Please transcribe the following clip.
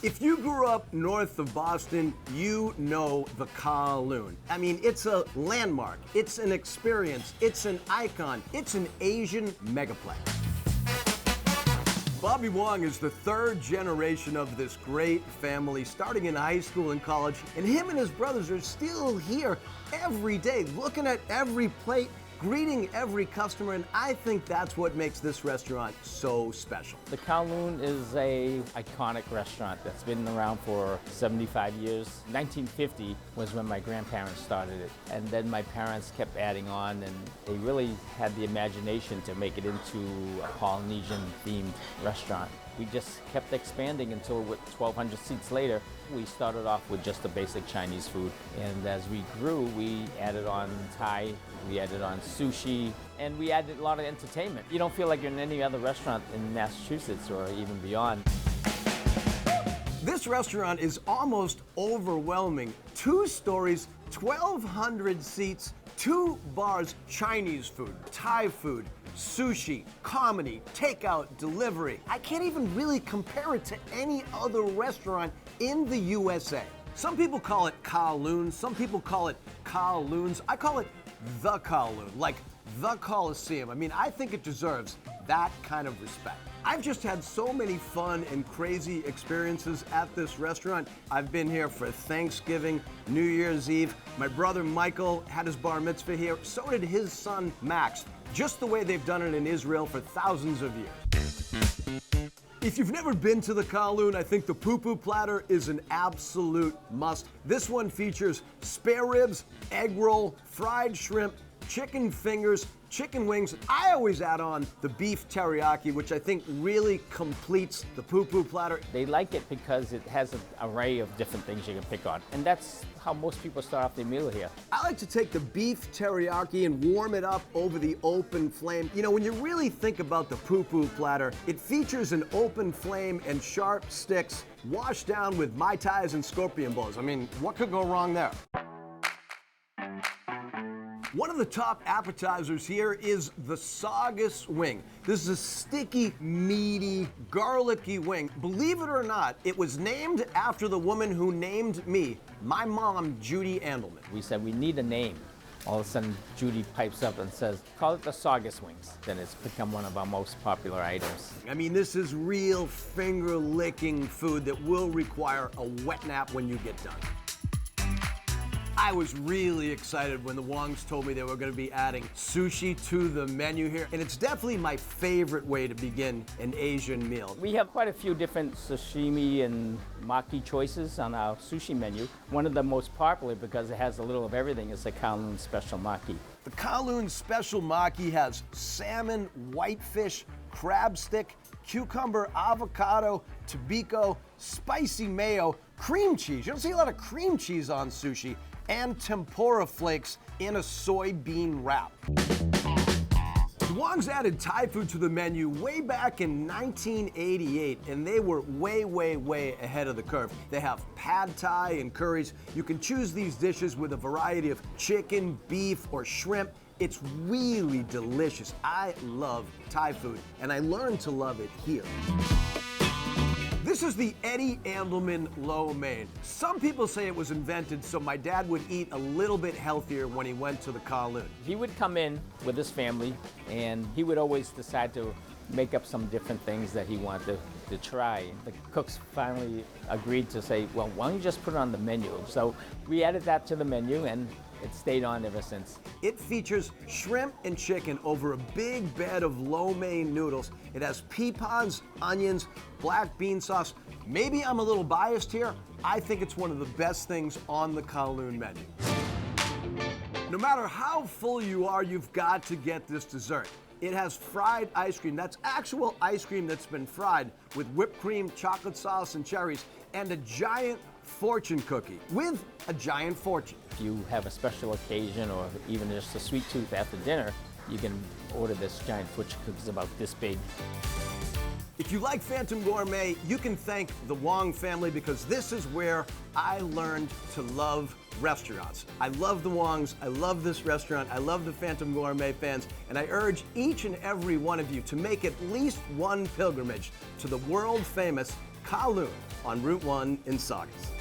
If you grew up north of Boston, you know the Kowloon. I mean, it's a landmark, it's an experience, it's an icon, it's an Asian megaplex. Bobby Wong is the third generation of this great family, starting in high school and college, and him and his brothers are still here every day, looking at every plate, greeting every customer, and I think that's what makes this restaurant so special. The Kowloon is an iconic restaurant that's been around for 75 years. 1950 was when my grandparents started it, and then my parents kept adding on, and they really had the imagination to make it into a Polynesian-themed restaurant. We just kept expanding until, with 1,200 seats later, we started off with just the basic Chinese food. And as we grew, we added on Thai, we added on sushi, and we added a lot of entertainment. You don't feel like you're in any other restaurant in Massachusetts or even beyond. This restaurant is almost overwhelming. 2 stories, 1,200 seats, 2 bars, Chinese food, Thai food, sushi, comedy, takeout, delivery. I can't even really compare it to any other restaurant in the USA. Some people call it Kowloon, some people call it Kowloons. I call it the Kowloon, like the Coliseum. I mean, I think it deserves that kind of respect. I've just had so many fun and crazy experiences at this restaurant. I've been here for Thanksgiving, New Year's Eve. My brother Michael had his bar mitzvah here. So did his son Max, just the way they've done it in Israel for thousands of years. If you've never been to the Kowloon, I think the Poo Poo Platter is an absolute must. This one features spare ribs, egg roll, fried shrimp, chicken fingers, chicken wings. I always add on the beef teriyaki, which I think really completes the Poo Poo Platter. They like it because it has an array of different things you can pick on. And that's how most people start off their meal here. I like to take the beef teriyaki and warm it up over the open flame. You know, when you really think about the Poo Poo Platter, it features an open flame and sharp sticks washed down with Mai Tais and scorpion bows. I mean, what could go wrong there? One of the top appetizers here is the Saugus Wing. This is a sticky, meaty, garlicky wing. Believe it or not, it was named after the woman who named me, my mom, Judy Andelman. We said we need a name. All of a sudden, Judy pipes up and says, call it the Saugus Wings. Then it's become one of our most popular items. I mean, this is real finger-licking food that will require a wet nap when you get done. I was really excited when the Wongs told me they were going to be adding sushi to the menu here, and it's definitely my favorite way to begin an Asian meal. We have quite a few different sashimi and maki choices on our sushi menu. One of the most popular, because it has a little of everything, is the Kowloon Special Maki. The Kowloon Special Maki has salmon, whitefish, crab stick, cucumber, avocado, tobiko, spicy mayo, cream cheese. You don't see a lot of cream cheese on sushi, and tempura flakes in a soybean wrap. The Wongs added Thai food to the menu way back in 1988, and they were way ahead of the curve. They have pad Thai and curries. You can choose these dishes with a variety of chicken, beef, or shrimp. It's really delicious. I love Thai food, and I learned to love it here. This is the Eddie Andelman lo mein. Some people say it was invented so my dad would eat a little bit healthier when he went to the Kowloon. He would come in with his family, and he would always decide to make up some different things that he wanted to try. The cooks finally agreed to say, well, why don't you just put it on the menu? So we added that to the menu, and it stayed on ever since. It features shrimp and chicken over a big bed of lo mein noodles. It has pea pods, onions, black bean sauce. Maybe I'm a little biased here. I think it's one of the best things on the Kowloon menu. No matter how full you are, you've got to get this dessert. It has fried ice cream. That's actual ice cream that's been fried with whipped cream, chocolate sauce, and cherries, and a giant fortune cookie with a giant fortune. If you have a special occasion or even just a sweet tooth after dinner, you can order this giant fortune cookie. It's about this big. If you like Phantom Gourmet, you can thank the Wong family, because this is where I learned to love restaurants. I love the Wongs, I love this restaurant, I love the Phantom Gourmet fans, and I urge each and every one of you to make at least one pilgrimage to the world famous Kowloon on Route 1 in Saugus.